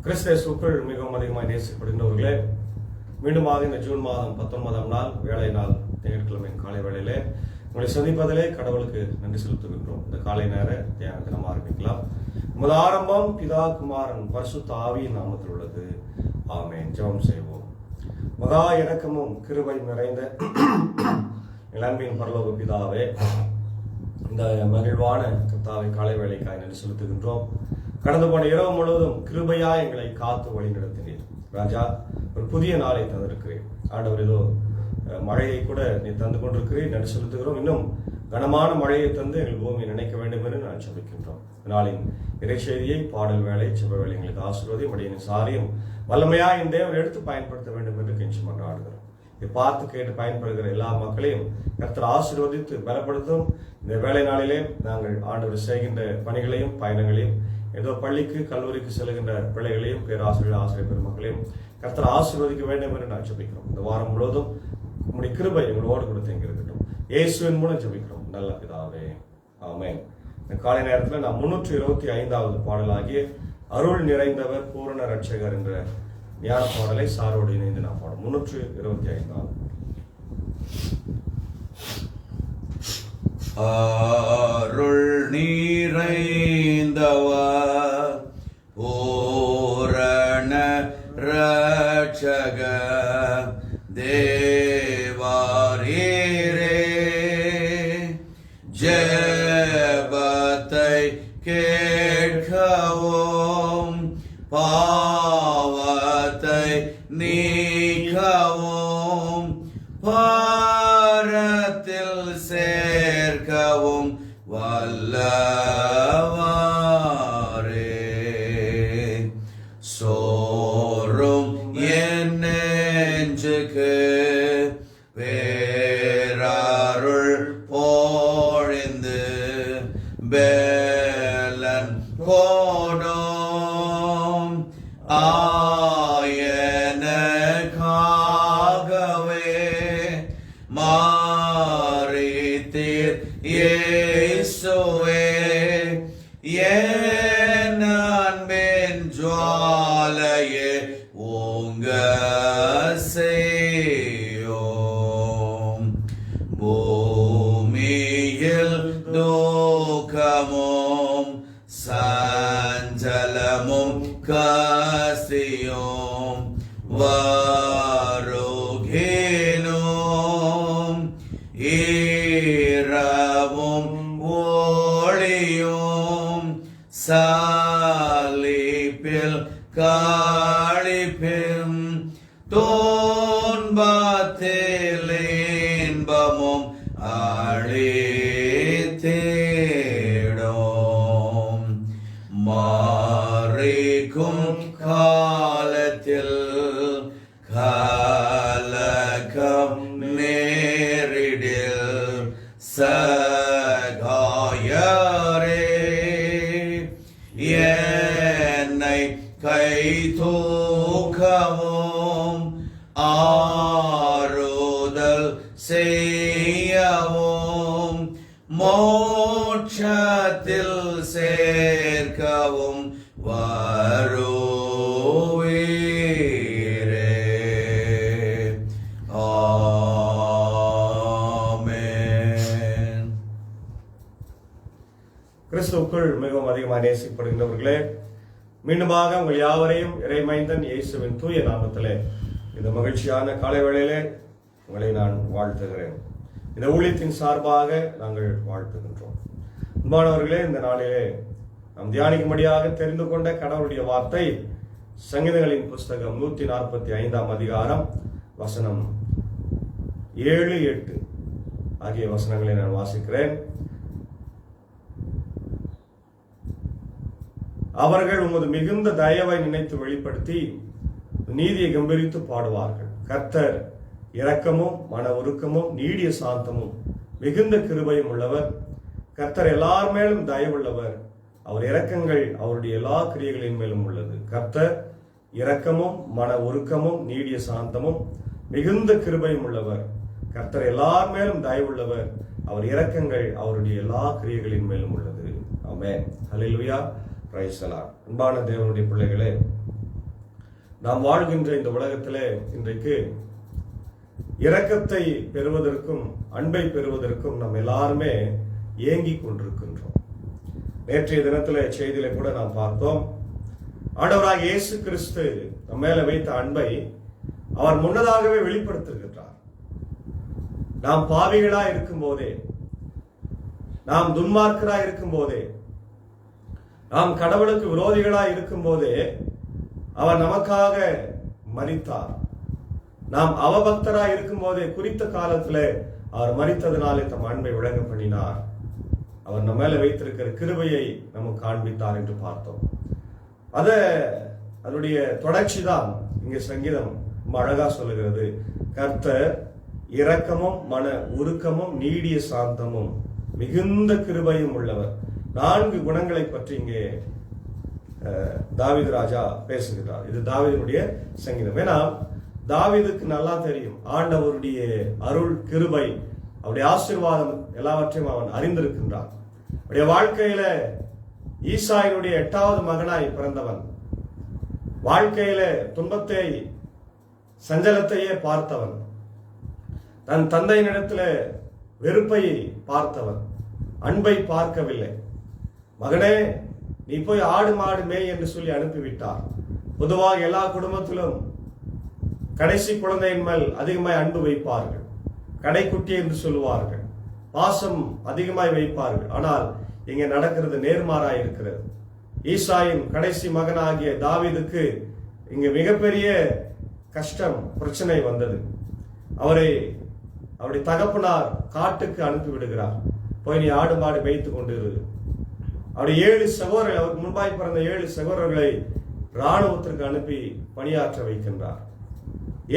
கிறிஸ்துவுக்குள் மிகவும் அதிகமாக நேசிக்கப்படுகின்றவர்களே, மீண்டுமாக இந்த ஜூன் மாதம் 19ஆம் நாள் வேலை நாள் திங்கட்கிழமை காலை வேளையிலே உங்களை சந்திப்பதிலே கடவுளுக்கு நன்றி செலுத்துகின்றோம். இந்த காலை நேர தியானத்தை நாம் ஆரம்பிக்கலாம். நமது ஆரம்பம் பிதா குமாரன் பரிசுத்த ஆவியின் நாமத்தில் உள்ளது. ஆமென். ஜெபம் செய்வோம். மகா இரக்கமும் கிருபை நிறைந்த அன்பின் பரலோக பிதாவே, இந்த மகிழ்வான கர்த்தாவை காலை வேளைக்காய் நன்றி செலுத்துகின்றோம். கடந்து போன இரவு முழுவதும் கிருபையா எங்களை காத்து வழி நடத்தினீர் ராஜா. ஒரு புதிய நாளை தந்திருக்கிறேன் ஆண்டவர். ஏதோ மழையை கூட நீ தந்து கொண்டிருக்கிறேன், நன்றி செலுத்துகிறோம். இன்னும் கனமான மழையை தந்து எங்கள் பூமியை நினைக்க வேண்டும் என்று நான் ஜெபிக்கின்றோம். நாளின் இறைச்செய்தியை, பாடல் வேலை, செப வேலை எங்களுக்கு ஆசீர்வதி மடியின் சாரியம் வல்லமையா என் தேவன் எடுத்து பயன்படுத்த வேண்டும் என்று கெஞ்சி மன்றாடுகிறோம். இதை பார்த்து கேட்டு பயன்படுகிற எல்லா மக்களையும் கர்த்தர் ஆசீர்வதித்து பலப்படுத்தும். இந்த வேலை நாளிலே நாங்கள் ஆண்டவர் செய்கின்ற பணிகளையும் பயணங்களையும், ஏதோ பள்ளிக்கு கல்லூரிக்கு செல்கின்ற பிள்ளைகளையும் பேராசிரியர் ஆசிரியர் பெருமக்களையும் கர்த்தர் ஆசீர்வதிக்க வேண்டும் என்று நான் ஜெபிக்கிறோம். இந்த வாரம் முழுவதும் உங்களுடைய கிருபை எங்களோடு கொடுத்து எங்க இருக்கட்டும். இயேசுவின் மூலம் ஜெபிக்கிறோம் நல்ல பிதாவே, ஆமென். இந்த காலை நேரத்தில் நான் 325வது பாடலாகிய அருள் நிறைந்தவர் பூரண ரட்சகர் என்ற ஞான பாடலை சாரோடு இணைந்து நான் பாடும். 325. அருள் நிறைந்தவர் பூரண ரட்சகர் தேவரீரே, ஜெபத்தை கேட்கவும் பாவத்தை நீக்கவும் பாரத்தில் சேர்க்கவும் வல்லவரே. சோறும் என் நெஞ்சுக்கு வேறருள் பொழிந்து பேலன் கோடும் ஆயனக்காகவே மாறித்தீர் இயேசுவே. என் அன்பின் ஜுவாலையே ஓங்க செய்யோம். பூமியில் துக்கமும் சஞ்சலமும் கசியும் வருகினும் இரவும் ஒளியும் சலிப்பில் களிப்பும் துன்பத்தில் இன்பமும் அழித்திடும். மாறிக்கும் காலத்தில் கலக்கம் நேரிடில் சகாயரே, என்னை கை தூக்கவும் ஆறுதல் செய்யவும் மோட்சத்தில் சேர்க்கவும் வருவீரே. ஆமென். கிறிஸ்துவுக்குள் மிகவும் அதிகமாக நேசிக்கப்படுகின்றவர்களே, மீண்டுமாக உங்கள் யாவரையும் இறைமைந்தன் இயேசுவின் தூய நாமத்திலே இந்த மகிழ்ச்சியான காலை வேளையிலே உங்களை நான் வாழ்த்துகிறேன். இந்த ஊழியத்தின் சார்பாக நாங்கள் வாழ்த்துகின்றோம். அன்பானவர்களே, இந்த நாளிலே நாம் தியானிக்கும்படியாக தெரிந்து கொண்ட கடவுளுடைய வார்த்தை சங்கீதங்களின் புஸ்தகம் 145ஆம் அதிகாரம் வசனம் 7, 8 ஆகிய வசனங்களை நான் வாசிக்கிறேன். அவர்கள் உமது மிகுந்த தயவை நினைத்து வெளிப்படுத்தி நீதியை கம்பீரித்து பாடுவார்கள். கர்த்தர் இரக்கமும் மன உருக்கமும் நீடிய சாந்தமும் மிகுந்த கிருபையும் உள்ளவர். கர்த்தர் எல்லார் மேலும் தயவுள்ளவர். அவர் இரக்கங்கள் அவருடைய எல்லா கிரியைகளின் மேலும் உள்ளது. கர்த்தர் இரக்கமும் மன உருக்கமும் நீடிய சாந்தமும் மிகுந்த கிருபையும் உள்ளவர். கர்த்தர் எல்லார் மேலும் தயவுள்ளவர். அவர் இரக்கங்கள் அவருடைய எல்லா கிரியைகளின் மேலும் உள்ளது. Amen. Hallelujah. Praise the Lord. அன்பான தேவனுடைய பிள்ளைகளே, நாம் வாழ்கின்ற இந்த உலகத்திலே இன்றைக்கு இரக்கத்தை பெறுவதற்கும் அன்பை பெறுவதற்கும் நாம் எல்லாருமே ஏங்கிக் கொண்டிருக்கின்றோம். நேற்றைய தினத்திலே செய்தியில கூட நாம் பார்த்தோம், ஆண்டவராகிய இயேசு கிறிஸ்து நம்ம மேல வைத்த அன்பை அவர் முன்னதாகவே வெளிப்படுத்துகின்றார். நாம் பாவிகளா இருக்கும் போதே, நாம் துன்மார்க்கரா இருக்கும் போதே, நாம் கடவுளுக்கு விரோதிகளா இருக்கும் போதே அவர் நமக்காக மரித்தார். நாம் அவபக்தரா இருக்கும் போதே குறித்த காலத்திலே அவர் மரித்ததினாலே தம் அன்பை விளங்க பண்ணினார். அவர் நம்ம மேல வைத்திருக்கிற கிருபையை நமக்கு காண்பித்தார் என்று பார்த்தோம். அதனுடைய தொடர்ச்சி தான் இங்க சங்கீதம் ரொம்ப அழகா சொல்லுகிறது. கர்த்தர் இரக்கமும் மன உருக்கமும் நீடிய சாந்தமும் மிகுந்த கிருபையும் உள்ளவர். 4 குணங்களை பற்றி இங்கே தாவீது ராஜா பேசுகிறார். இது தாவீதுடைய சங்கீதம். ஏன்னா தாவீதுக்கு நல்லா தெரியும் ஆண்டவருடைய அருள், கிருபை, அவருடைய ஆசீர்வாதம் எல்லாவற்றையும் அவன் அறிந்திருக்கின்றான். அவருடைய வாழ்க்கையில ஈசாயினுடைய 8வது மகனாய் பிறந்தவன், வாழ்க்கையில துன்பத்தை சஞ்சலத்தையே பார்த்தவன், தன் தந்தையினிடத்துல வெறுப்பை பார்த்தவன், அன்பை பார்க்கவில்லை. மகனே, நீ போய் ஆடு மாடு மேய் என்று சொல்லி அனுப்பிவிட்டார். பொதுவாக எல்லா குடும்பத்திலும் கடைசி குழந்தையின் மேல் அதிகமாய் அன்பு வைப்பார்கள், கடைக்குட்டி என்று சொல்லுவார்கள், பாசம் அதிகமாய் வைப்பார்கள். ஆனால் இங்கே நடக்கிறது நேர்மாறாய் இருக்கிறது. ஈசாயின் கடைசி மகனாகிய தாவீதுக்கு இங்க மிகப்பெரிய கஷ்டம், பிரச்சனை வந்தது. அவருடைய தகப்பனார் காட்டுக்கு அனுப்பி விடுகிறார். போய் நீ ஆடு மாடு மேய்த்து கொண்டிரு. அவருடைய 7 சகோதரர்கள், அவருக்கு முன்பாய் பிறந்த 7 சகோதரர்களை இராணுவத்திற்கு அனுப்பி பணியாற்ற வைக்கின்றார்.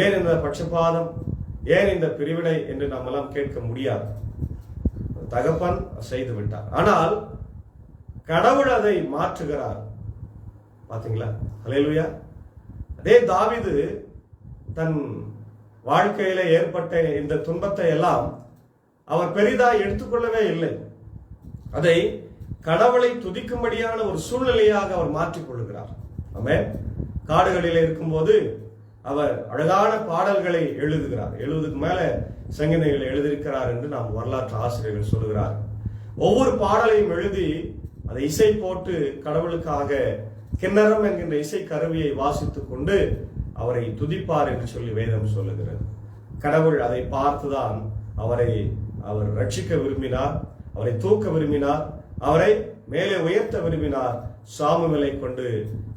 ஏன் இந்த பட்சபாதம், ஏன் இந்த பிரிவினை என்று நாம் எல்லாம் கேட்க முடியாது. தகப்பன் செய்து விட்டார். ஆனால் கடவுள் அதை மாற்றுகிறார். பாத்தீங்களா? ஹல்லேலூயா. அதே தாவீது தன் வாழ்க்கையில ஏற்பட்ட இந்த துன்பத்தை எல்லாம் அவர் பெரிதாய் எடுத்துக்கொள்ளவே இல்லை. அதை கடவுளை துதிக்கும்படியான ஒரு சூழ்நிலையாக அவர் மாற்றிக் கொள்கிறார். ஆமென். காடுகளில் இருக்கும்போது அவர் அழகான பாடல்களை எழுதுகிறார். 70க்கு மேல சங்கீதங்களை எழுதியிருக்கிறார் என்று நாம் வரலாற்று ஆசிரியர்கள் சொல்லுகிறார். ஒவ்வொரு பாடலையும் எழுதி அதை இசை போட்டு கடவுளுக்காக கிண்ணறம் என்கின்ற இசை கருவியை வாசித்துக் கொண்டு அவரை துதிப்பார் என்று சொல்லி வேதம் சொல்லுகிறது. கடவுள் அதை பார்த்துதான் அவர் ரட்சிக்க விரும்பினார், அவரை தூக்க விரும்பினார், அவரை மேலே உயர்த்த விரும்பினார். சாமுவேலை கொண்டு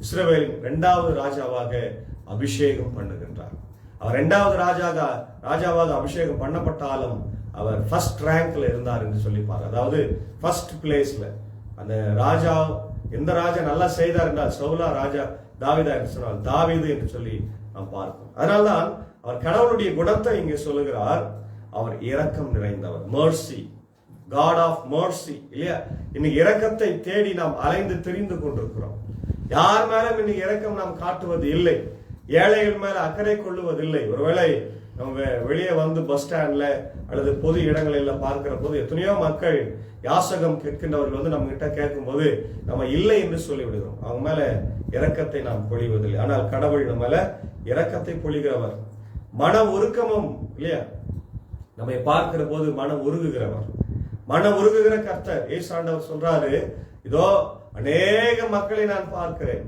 இஸ்ரவேலின் 2வது ராஜாவாக அபிஷேகம் பண்ணுகின்றார். அவர் 2வது ராஜாவாக அபிஷேகம் பண்ணப்பட்டாலும் அவர் ஃபர்ஸ்ட் ரேங்க்ல இருந்தார் என்று சொல்லிப்பார். அதாவது ஃபர்ஸ்ட் பிளேஸ்ல அந்த ராஜா, எந்த ராஜா நல்லா செய்தார் என்றால் சவுலா, ராஜா தாவீதா என்று சொன்னால் தாவீது என்று சொல்லி நாம் பார்ப்போம். அதனால்தான் அவர் கடவுளுடைய குணத்தை இங்கே சொல்லுகிறார். அவர் இரக்கம் நிறைந்தவர், மர்சி, காட் ஆஃப் மர்சி. இல்லையா? இன்னைக்கு இரக்கத்தை தேடி நாம் அலைந்து திரிந்து கொண்டிருக்கிறோம். யார் மேலும் இன்னைக்கு இரக்கம் நாம் காட்டுவது இல்லை, ஏழைகள் மேல அக்கறை கொள்ளுவதில்லை. ஒருவேளை நம்ம வெளியே வந்து பஸ் ஸ்டாண்ட்ல அல்லது பொது இடங்களில் பார்க்கிற போது எத்தனையோ மக்கள் யாசகம் கேட்கின்றவர்கள் வந்து நம்ம கிட்ட கேட்கும் போது நம்ம இல்லை என்று சொல்லிவிடுகிறோம். அவங்க மேல இரக்கத்தை நாம் பொழிவதில்லை. ஆனால் கடவுள் நம்ம மேல இரக்கத்தை பொழிகிறவர், மன உருக்கமும். இல்லையா? நம்மை பார்க்கிற போது மனம் உருகுகிறவர், மனம் உருகுகிற கர்த்தர். ஏசாண்டவர் சொல்றாரு, இதோ அநேக மக்களை நான் பார்க்கிறேன்,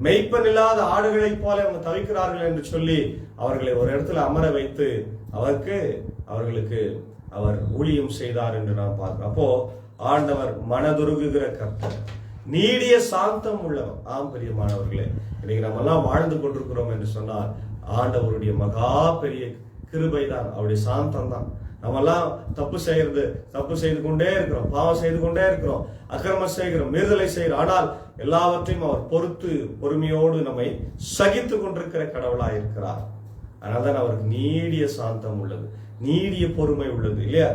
மெய்ப்பன் இல்லாத ஆடுகளைப் போல அவங்க தவிக்கிறார்கள் என்று சொல்லி அவர்களை ஒரு இடத்துல அமர வைத்து அவர்களுக்கு அவர் ஊழியம் செய்தார் என்று நாம் பார்க்கிறோம். அப்போ ஆண்டவர் மனதுருகுகிற கர்த்தர், நீடிய சாந்தம் உள்ளவர். ஆம் பிரியமானவர்களே, இன்னைக்கு நம்ம எல்லாம் வாழ்ந்து கொண்டிருக்கிறோம் என்று சொன்னால் ஆண்டவருடைய மகா பெரிய கிருபை தான், அவருடைய சாந்தம் தான். நம்ம எல்லாம் தப்பு செய்து கொண்டே இருக்கிறோம், பாவம் செய்து கொண்டே இருக்கிறோம், அக்கிரமம் செய்கிறோம், மீறுதலை செய்கிறோம். ஆனால் எல்லாவற்றையும் அவர் பொறுத்து பொறுமையோடு நம்மை சகித்து கொண்டிருக்கிற கடவுளாய் இருக்கிறார். அதனால்தான் அவருக்கு நீடிய சாந்தம் உள்ளது, நீடிய பொறுமை உள்ளது. இல்லையா?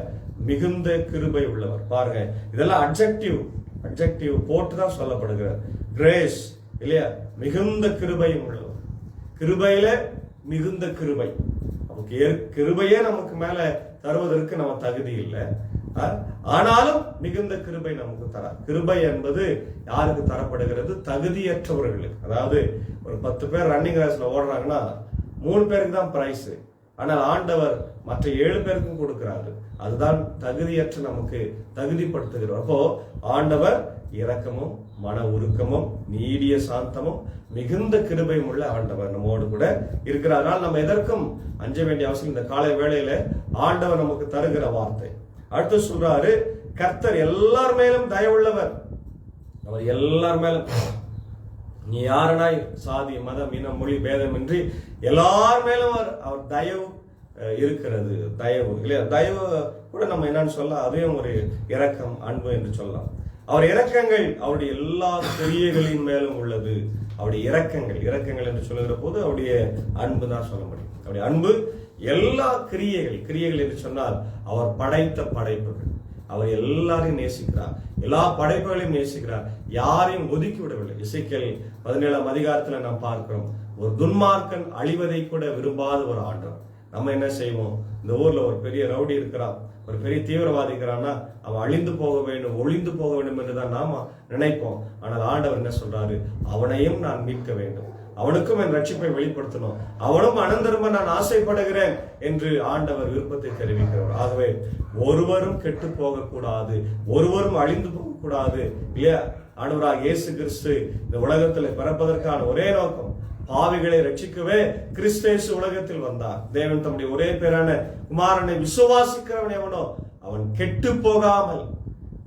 மிகுந்த கிருபை உள்ளவர். பாருங்க, இதெல்லாம் அட்ஜெக்டிவ் போட்டுதான் சொல்லப்படுகிறது. கிரேஸ். இல்லையா? மிகுந்த கிருபையும் உள்ளவர். கிருபையில மிகுந்த கிருபை. கிருபையே நமக்கு மேல தருவதற்கு நம்ம தகுதி இல்லை. ஆனாலும் மிகுந்த கிருபை நமக்கு தரார். கிருபை என்பது யாருக்கு தரப்படுகிறது? தகுதியற்றவர்களுக்கு. அதாவது ஒரு 10 பேர் ரன்னிங் ரேஸ்ல ஓடுறாங்கன்னா 3 பேருக்கு தான் பிரைஸ். ஆனால் ஆண்டவர் மற்ற 7 பேருக்கும் கொடுக்கிறாரு. அதுதான் தகுதியற்ற நமக்கு தகுதிப்படுத்துகிறார். அப்போ ஆண்டவர் இரக்கமும் மன உருக்கமும் நீடிய சாந்தமும் மிகுந்த கிருபையும் உள்ள ஆண்டவர் நம்மோடு கூட இருக்கிறார். அதனால் நம்ம எதற்கும் அஞ்ச வேண்டிய அவசியம். இந்த காலை வேளையில ஆண்டவர் நமக்கு தருகிற வார்த்தை. அடுத்து சொல்றாரு, கர்த்தர் எல்லார் மேலும் தயவுள்ளவர். அவர் எல்லார் மேலும், நீ யாரனாய் சாதி மதம் இனம் மொழி பேதமின்றி எல்லார் மேலும் அவர் தயவு இருக்கிறது. தயவு இல்லையா? தயவு கூட நம்ம என்னன்னு சொல்ல, அதையும் ஒரு இரக்கம் அன்பு என்று சொல்லலாம். அவர் இரக்கங்கள் அவருடைய எல்லா கிரியைகளின் மேலும் உள்ளது. அவருடைய இரக்கங்கள் என்று சொல்லுகிற போது அவருடைய அன்பு தான் சொல்ல முடியும். அவருடைய அன்பு எல்லா கிரியைகள் என்று சொன்னால் அவர் படைத்த படைப்புகள். அவர் எல்லாரையும் நேசிக்கிறார், எல்லா படைப்புகளையும் நேசிக்கிறார், யாரையும் ஒதுக்கி விடவில்லை. எசேக்கியேல் 17ஆம் அதிகாரத்துல நாம் பார்க்கிறோம், ஒரு துன்மார்க்கன் அழிவதை கூட விரும்பாத ஒரு ஆண்டவர். நம்ம என்ன செய்வோம்? இந்த ஊர்ல ஒரு பெரிய ரவுடி இருக்கிறான், ஒரு பெரிய தீவிரவாதி இருக்கிறான்னா அவன் அழிந்து போக வேண்டும், ஒளிந்து போக வேண்டும் என்றுதான் நாம நினைப்போம். ஆனால் ஆண்டவர் என்ன சொல்றாரு? அவனையும் நான் மீட்க வேண்டும், அவனுக்கும் என் ரட்சிப்பை வெளிப்படுத்தணும், அவனும் அனந்தரமா நான் ஆசைப்படுகிறேன் என்று ஆண்டவர் விருப்பத்தை தெரிவிக்கிறவர். ஆகவே ஒருவரும் கெட்டு போக கூடாது, ஒருவரும் அழிந்து போக கூடாது இல்லையா? ஆண்டவராக இயேசு கிறிஸ்து இந்த உலகத்தில் பிறப்பதற்கான ஒரே நோக்கம், பாவிகளை ரட்சிக்கவே கிறிஸ்து உலகத்தில் வந்தார். தேவன் தம்முடைய ஒரே பேரான குமாரனை விசுவாசிக்கிறவன் எவனோ அவன் கெட்டு போகாமல்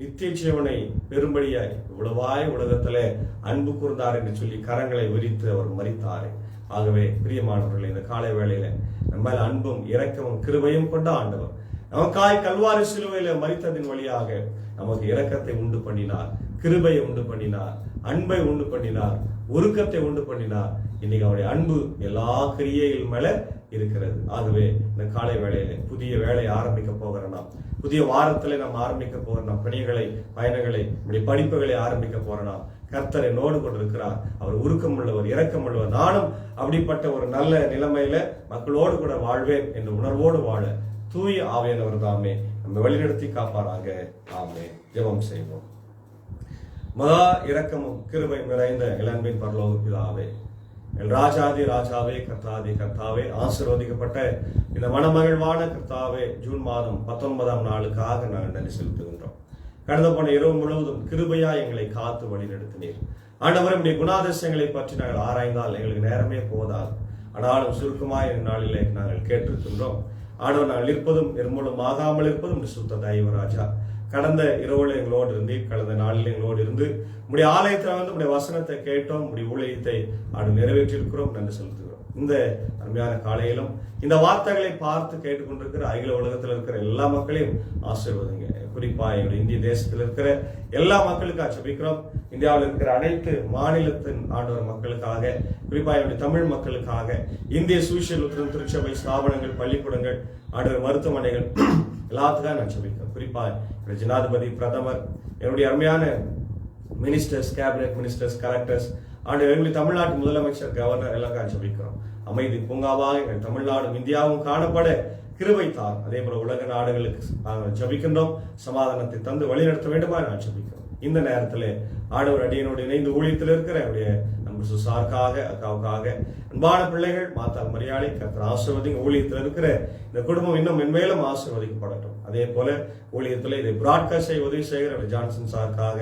நித்திய ஜீவனை பெரும்படியாய் இவ்வளவாய் உலகத்திலே அன்பு கூர்ந்தார் என்று சொல்லி கரங்களை விரித்து அவர் மரித்தாரே. ஆகவே பிரியமானவர்களே, இந்த காலை வேளையில நம்ம அன்பும் இரக்கமும் கிருபையும் கொண்ட ஆண்டவர் நமக்காய் கல்வாரி சிலுவையில மரித்ததின் வழியாக நமக்கு இரக்கத்தை உண்டு பண்ணினார், கிருபையை உண்டு பண்ணினார், அன்பை உண்டு பண்ணினார், உருக்கத்தை உண்டு பண்ணினார். இன்னைக்கு அவருடைய அன்பு எல்லா கிரியைகள் மேல இருக்கிறது. ஆகவே இந்த காலை வேளையில புதிய வேலையை ஆரம்பிக்க போகிற நாம், புதிய வாரத்திலே நாம் ஆரம்பிக்க போகிற நாம் பணிகளை, பயணங்களை, படிப்புகளை ஆரம்பிக்க போற நாம், கர்த்தர் என்னோடு கொண்டிருக்கிறார், அவர் உருக்கம் உள்ளவர், இரக்கம் உள்ளவர். நானும் அப்படிப்பட்ட ஒரு நல்ல நிலைமையில மக்களோடு கூட வாழ்வேன் என்ற உணர்வோடு வாழ தூய ஆவியானவர் தாமே நம்ம வழிநடத்தி காப்பாராக. ஆமே. ஜெபம் செய்வோம். மகா இரக்கமும் கிருபை நிறைந்த இளம்பின் பரலோக பிதாவே, ராஜாதி ராஜாவே, கர்த்தாதி கர்த்தாவே, ஆசீர்வதிக்கப்பட்ட இந்த மனமகிழ்வான கர்த்தாவே, ஜூன் மாதம் 19ஆம் நாளுக்காக நாங்கள் நன்றி செலுத்துகின்றோம். கடந்த போன இரவு முழுவதும் கிருபையா எங்களை காத்து வழி நடத்தினீர். ஆண்டவரே, உடைய குணாதிசயங்களை பற்றி நாங்கள் ஆராய்ந்தால் எங்களுக்கு நேரமே போதாது. ஆனாலும் சுருக்கமாய் நாளிலே நாங்கள் கேட்டிருக்கின்றோம். ஆண்டவர் நாங்கள் இருப்பதும் நிர்மூலம் ஆகாமல் இருப்பதும் சுத்த தெய்வராஜா. கடந்த இரவுல எங்களோடு இருந்து, கடந்த நாளில் எங்களோடு இருந்து உடைய ஆலயத்தில் வந்து உடைய வசனத்தை கேட்டோம், உடைய ஊழியத்தை நிறைவேற்றி இருக்கிறோம், நன்றி செலுத்துகிறோம். இந்த அருமையான காலையிலும் இந்த வார்த்தைகளை பார்த்து கேட்டுக்கொண்டிருக்கிற அகில உலகத்தில் இருக்கிற எல்லா மக்களையும் ஆசீர்வதிங்க. குறிப்பா எங்களுடைய இந்திய தேசத்தில் இருக்கிற எல்லா மக்களுக்காக ஜெபிக்கிறோம். இந்தியாவில் இருக்கிற அனைத்து மாநிலத்தின் ஆண்டவர் மக்களுக்காக, குறிப்பா என்னுடைய தமிழ் மக்களுக்காக, இந்திய சுவிசேஷ திருச்சபை ஸ்தாபனங்கள், பள்ளிக்கூடங்கள், ஆண்டவர் மருத்துவமனைகள் எல்லாத்துக்காக நான் ஜெபிக்கிறேன். குறிப்பா ஜனாதிபதி, பிரதமர், என்னுடைய அருமையான மினிஸ்டர்ஸ், கேபினெட் மினிஸ்டர்ஸ், கலெக்டர்ஸ், எங்களுடைய தமிழ்நாட்டு முதலமைச்சர், கவர்னர் எல்லாம் ஜெபிக்கிறோம். அமைதி பூங்காவாக எங்கள் தமிழ்நாடும் இந்தியாவும் காணப்பட கிருபை தார். அதே போல உலக நாடுகளுக்கு நாங்கள் ஜெபிக்கின்றோம், சமாதானத்தை தந்து வழிநடத்த வேண்டுமா நான் ஜெபிக்கிறோம். இந்த நேரத்தில் ஆண்டவர் அடியனோடு இணைந்து ஊழியத்தில் இருக்கிற என்னுடைய நண்பர் சுசாருக்காக, அக்காவுக்காக, அன்பான பிள்ளைகள், மாத்தாள் மரியாதை, கர்த்தர் ஆசீர்வதிங்க. ஊழியத்தில் இருக்கிற இந்த குடும்பம் இன்னும் மென்மேலும் ஆசீர்வதிக்கப்படட்டும். அதே போல ஊழியத்தில் இதை பிராட்காஸ்ட் செய்ய உதவி செய்கிற ஜான்சன் சாருக்காக,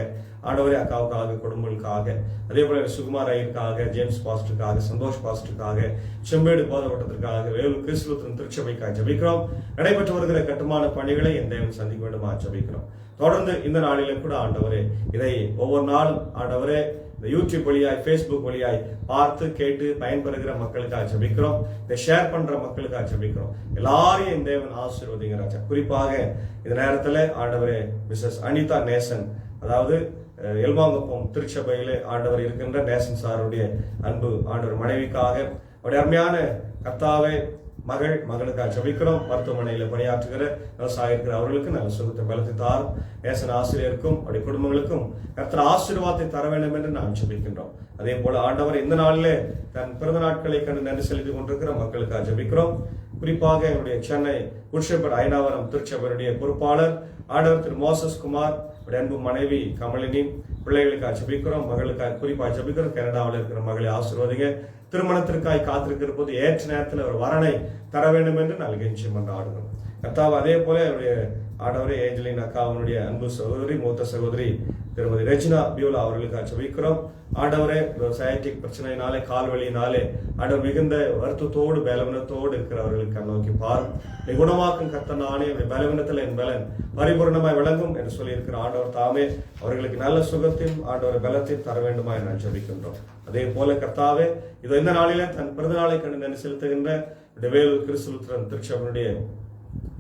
ஆண்டவரே, அக்காவுக்காக, குடும்பங்களுக்காக, அதே போல சுகுமார் ஐயருக்காக, ஜேம்ஸ் பாஸ்டருக்காக, சந்தோஷ் பாஸ்டருக்காக, செம்பேடு போதவட்டத்திற்காக, வேலூர் கிறிஸ்துவத்தின் திருச்சபைக்காக ஜெபிக்கிறோம். நடைபெற்று வருகிற கட்டுமான பணிகளை என் தேவன் சந்திக்க வேண்டுமா ஜெபிக்கிறோம். தொடர்ந்து இந்த நாளிலே கூட ஆண்டவரே, இதை ஒவ்வொரு நாளும் ஆண்டவரே இந்த யூடியூப் வழியாய், பேஸ்புக் வழியாய் பார்த்து கேட்டு பயன்பெறுகிற மக்களுக்காக ஜெபிக்கிறோம். இதை ஷேர் பண்ற மக்களுக்காக ஜெபிக்கிறோம். எல்லாரையும் இந்த தேவன் ஆசீர்வதிங்க ராஜா. குறிப்பாக இந்த நேரத்தில் ஆண்டவரே மிஸ்ஸஸ் அனிதா நேசன், அதாவது எல்மாங்குப்பம் திருச்சபையிலே ஆண்டவர் இருக்கின்ற நேசன் சாருடைய அன்பு ஆண்டவர் மனைவிக்காக, அவருடைய அருமையான கர்த்தாவே மகனுக்காக ஜெபிக்கிறோம். மருத்துவமனையில் பணியாற்றுகிற விவசாயம் இருக்கிற அவர்களுக்கு நல்ல சுகத்தை பலத்தை தாரும். ஏசன ஆசிரியருக்கும் அவருடைய குடும்பங்களுக்கும் கர்த்தர் ஆசீர்வாதத்தை தர வேண்டும் என்று நாம் ஜெபிக்கின்றோம். அதே போல ஆண்டவர் இந்த நாளிலே தன் பிறந்த நாட்களை கண்டு நன்றி செலுத்திக் கொண்டிருக்கிற மக்களுக்காக ஜெபிக்கிறோம். குறிப்பாக என்னுடைய சென்னை குட்ஷெப்பர்ட் ஐனாவரம் திருச்சபையுடைய பொறுப்பாளர் ஆண்டவர் திரு மோசஸ் குமார், அன்பு மனைவி கமலினி, பிள்ளைகளுக்காக ஜெபிக்கிறோம். மகளுக்காக குறிப்பாக ஜெபிக்கிறோம். கனடாவில் இருக்கிற மகளை ஆசீர்வதிங்க. திருமணத்திற்காய் காத்திருக்கிற போது ஏற்ற நேரத்தில் ஒரு வரனை தர வேண்டும் என்று நாங்கள் கெஞ்சி மன்றாடுகிறோம். கர்த்தாவே அதே போல அவருடைய ஆண்டவரே ஏஞ்சலின் அக்கா, அவனுடைய அன்பு சகோதரி, மூத்த சகோதரி திருமதி ரெஜினா பியூலா அவர்களுக்காக ஜெபிக்கிறோம். ஆண்டவரே சயாட்டிக் பிரச்சனையினாலே, கால்வழியினாலே ஆண்டவர் மிகுந்த வருத்தத்தோடு பலவீனத்தோடு இருக்கிறவர்களுக்கு நோக்கி பாரும். நீ குணமாக்கும் கர்த்தர் நானே, பலவீனத்தில் என் பலன் பரிபூர்ணமாய் விளங்கும் என்று சொல்லியிருக்கிற ஆண்டவர் தாமே அவர்களுக்கு நல்ல சுகத்தையும் ஆண்டவர் பலத்தையும் தர வேண்டுமா என்று நான் ஜெபிக்கின்றோம். அதே போல கர்த்தாவே இது இந்த நாளிலே தன் பிறந்த நாளை கண்டு நன்றி செலுத்துகின்ற வேலூர் கிறிஸ்துலுத்திரன் திருச்சபையுடைய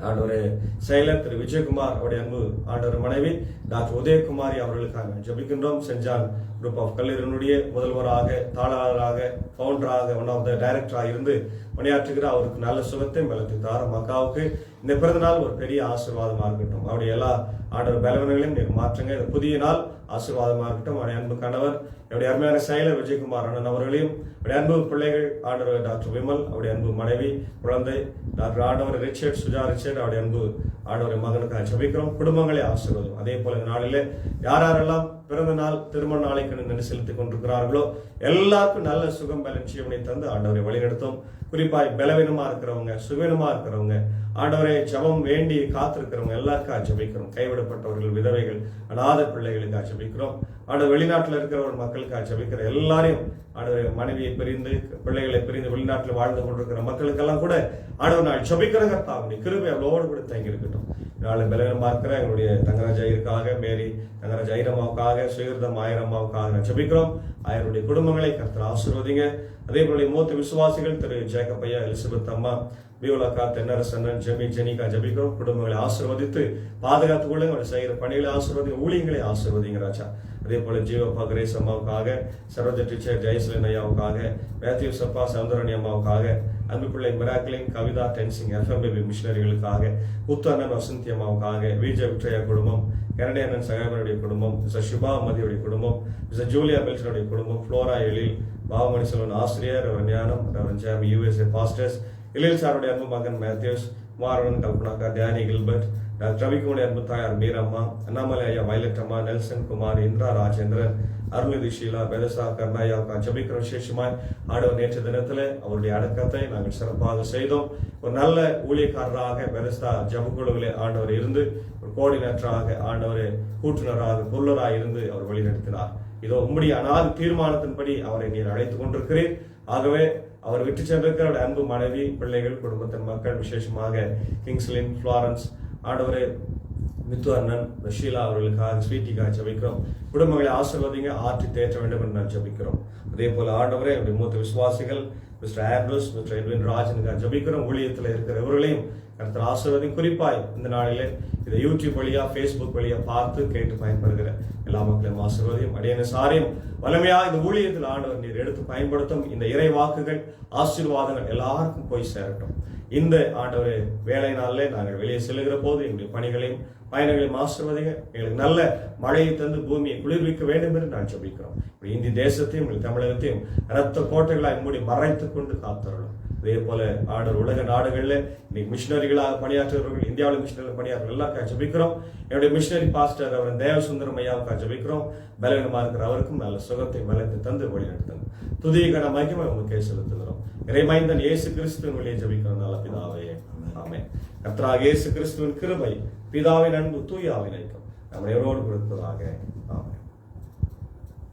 ஆண்டவரே செயலர் திரு விஜயகுமார், அவருடைய அன்பு ஆண்டவர் மனைவி டாக்டர் உதயகுமாரி அவர்களுக்காக ஜெபிக்கின்றோம். சென்ட் ஜான் குரூப் ஆஃப் கல்லூரியினுடைய முதல்வராக, தாளராக, ஃபவுண்டராக, ஒன் ஆஃப் த டைரக்டராக இருந்து பணியாற்றுகிற அவருக்கு நல்ல சுகத்தை பலத்தை தாரும். அக்காவுக்கு இந்த பிறந்த நாள் ஒரு பெரிய ஆசீர்வாதமா இருக்கட்டும். அவருடைய எல்லா ஆண்டவர் பலவீனங்களையும் நீங்க மாற்றுங்க. இந்த புதிய நாள் ஆசீர்வாதமா இருக்கட்டும். அவருடைய அன்பு கணவர், அவருடைய அருமையான செயலர் விஜயகுமார் அண்ணன் அவர்களையும், அவருடைய அன்பு பிள்ளைகள் ஆண்டவர் டாக்டர் விமல், அவருடைய அன்பு மனைவி, குழந்தை டாக்டர் ஆண்டவர் ரிச்சர்ட், சுஜா ரிச்சர்ட், அவருடைய அன்பு ஆண்டவரை மகனுக்காக ஜெபிக்கிறோம். குடும்பங்களை ஆசீர்வதும். அதே போல இந்த நாளிலே யாரெல்லாம் பிறந்த நாள், திருமண நாளைக்கு நன்றி செலுத்திக் கொண்டிருக்கிறார்களோ எல்லாருக்கும் நல்ல சுகம் பலன் ஜீவனை தந்து ஆண்டவரை வழிநடத்தும். குறிப்பாய் பலவீனமா இருக்கிறவங்க, சுகவீனமா இருக்கிறவங்க, ஆண்டவரை ஜெபம் வேண்டி காத்திருக்கிறவங்க எல்லாருக்காக ஜெபிக்கிறோம். கைவிடப்பட்டவர்கள், விதவைகள், அநாத பிள்ளைகளுக்காக ஜெபிக்கிறோம். ஆண்டவர் வெளிநாட்டில் இருக்கிறவர்கள் மக்களுக்காக ஜெபிக்கிற எல்லாரையும், ஆண்டவர் மனைவியை பிரிந்து பிள்ளைகளை பிரிந்து வெளிநாட்டில் வாழ்ந்து கொண்டிருக்கிற மக்களுக்கெல்லாம் கூட ஆண்டவர் நான் ஜெபிக்கிறேன். கர்த்தாவே கிருபை அவளோடு கூட தங்கி இருக்கட்டும். நாளை பலவீனமா இருக்கிற எங்களுடைய தங்கராஜ் ஐயருக்காக, மேரி தங்கராஜ் ஐரம்மாவுக்காக, சுயர்தம் ஆயிரம்மாவுக்காக நான் ஜெபிக்கிறோம். ஆயருடைய குடும்பங்களை கர்த்தர் ஆசீர்வதிங்க. அதே போல மூத்த விசுவாசிகள் திரு ஜேக்கப் ஐயா, எலிசபெத் அம்மா, பியூலாக்கா, தென்னரசன், ஜெமி, ஜெனிகா ஜெபிக்கிறோம். குடும்பங்களை ஆசீர்வதித்து பாதுகாத்துக் கொள்ளுங்க. அவர்கள் செய்கிற பணிகளை ஆசீர்வதிங்க, ஊழியங்களை ஆசீர்வதிங்க ராஜா. அதே போல ஜீவப்பா கிரேஸ் அம்மாவுக்காக, சரோஜா டீச்சர் ஜெயசலன் ஐயாவுக்காக, மேத்யூ சப்பா சௌந்தரணி அம்மாவுக்காக, அன்பு பிள்ளை மிராக்கிளின் கவிதா டென்சிங் எஃப்எம்பிபி மிஷனரிகளுக்காக, புத்து அண்ணன் வசந்தி அம்மாவுக்காக, விஜய் விக்டரியா குடும்பம், கனடே அண்ணன் சகாபனுடைய குடும்பம், மிஸ்டர் சுபா அம்மதியுடைய குடும்பம், மிஸ்டர் ஜூலியா பெல்சனுடைய குடும்பம், ஃப்ளோரா எழில், பாவமணி செல்வன் ஆசிரியர், அவர் ஞானம், அவர் ஜாமி யூஎஸ்ஏ பாஸ்டர்ஸ், இளையல் சாருடைய அன்பு மகன் மேத்யூஸ், மாறவன் கல்பனாக்கா, டேனி கில்பர்ட், டாக்டர் ரவிக்குமரி அன்பு தாயார் மீரம்மா, அண்ணாமலை ஐயா வயலட் அம்மா, நெல்சன் குமார், இந்திரா ராஜேந்திரன், அருள்நிதி ஷீலா, பெதசா கர்ணாயாவுக்கா ஜெபிக்கிறோம். விசேஷமாய் ஆண்டவர் நேற்று தினத்துல அவருடைய அடக்கத்தை நாங்கள் சிறப்பாக செய்தோம். ஒரு நல்ல ஊழியக்காரராக பெதஸ்தா ஜபக்குழுவிலே ஆண்டவர் இருந்து ஒரு கோஆர்டினேட்டராக, ஆண்டவர் கூட்டுநராக, பொருளராக இருந்து அவர் வழிநடத்தினார். இதோ உம்முடைய அநாதி தீர்மானத்தின்படி அவரை நீர் அழைத்துக் கொண்டிருக்கிறீர். ஆகவே அவர் விட்டு சென்றிருக்கிற அன்பு மனைவி, பிள்ளைகள், குடும்பத்தின் மக்கள், விசேஷமாக கிங்ஸ்லின், பிளாரன்ஸ், ஆண்டவரே மித்து அண்ணன், ஷீலா அவர்களுக்காக, ஸ்வீட்டிக்காக ஜெபிக்கிறோம். குடும்பங்களை ஆசீர்வதிங்க, ஆற்றி தேற்ற வேண்டும் என்று நான் ஜெபிக்கிறோம். அதே போல ஆண்டவரே அவருடைய மூத்த விசுவாசிகள் மிஸ்டர் ஆண்ட்ரூஸ், மிஸ்டர் எட்வின் ராஜனுக்காக ஜெபிக்கிறோம். ஊழியத்தில் இருக்கிறவர்களையும் கர்த்தர் ஆசீர்வதி. குறிப்பாய் இந்த நாளிலே இதை யூடியூப் வழியா, ஃபேஸ்புக் வழியா பார்த்து கேட்டு பயன்படுகிற எல்லா மக்களையும் ஆசீர்வதியும். அடியேன சாரியம் வலிமையா இந்த ஊழியத்தில் ஆண்டவர் நீர் எடுத்து பயன்படுத்தும். இந்த இறை வாக்குகள், ஆசீர்வாதங்கள் எல்லாருக்கும் போய் சேரட்டும். இந்த ஆண்டவர் வேலை நாளிலே நாங்கள் வெளியே செல்லுகிற போது எங்களுடைய பணிகளையும் பயணங்களையும் ஆசீர்வதிங்க. எங்களுக்கு நல்ல மழையை தந்து பூமியை குளிர்விக்க வேண்டும் என்று நான் ஜெபிக்கிறோம். இந்திய தேசத்தையும் தமிழகத்தையும் இரத்த கோட்டைகளாய் மூடி மறைத்துக் கொண்டு காத்தரணும். அதே போல ஆண்டவர் உலக நாடுகளில் இன்னைக்கு மிஷினரிகளாக பணியாற்றுகிறவர்கள், இந்தியாவில் மிஷினரிகள் பணியாற்றுற எல்லாருக்காக ஜெபிக்கிறோம். என்னுடைய மிஷினரி பாஸ்டர் அவர் தேவசுந்தரம் ஐயாவுக்காக ஜெபிக்கிறோம். பலவீனமா இருக்கிற அவருக்கும் நல்ல சுகத்தை பலத்தை தந்து வழிநடத்துங்க. துதியகன மகிமை உங்களுக்கே செலுத்துகிறோம். இறைமைந்தன் இயேசு கிறிஸ்துவின் வழியை ஜெபிக்கிறோம் நல்ல பிதாவே, ஆமென். கர்த்தராகிய இயேசு கிறிஸ்துவின் கிருபை, பிதாவின் அன்பு, தூய ஆவியின் ஐக்கியம் நம்முடைய கொடுப்பதாக, ஆமென்.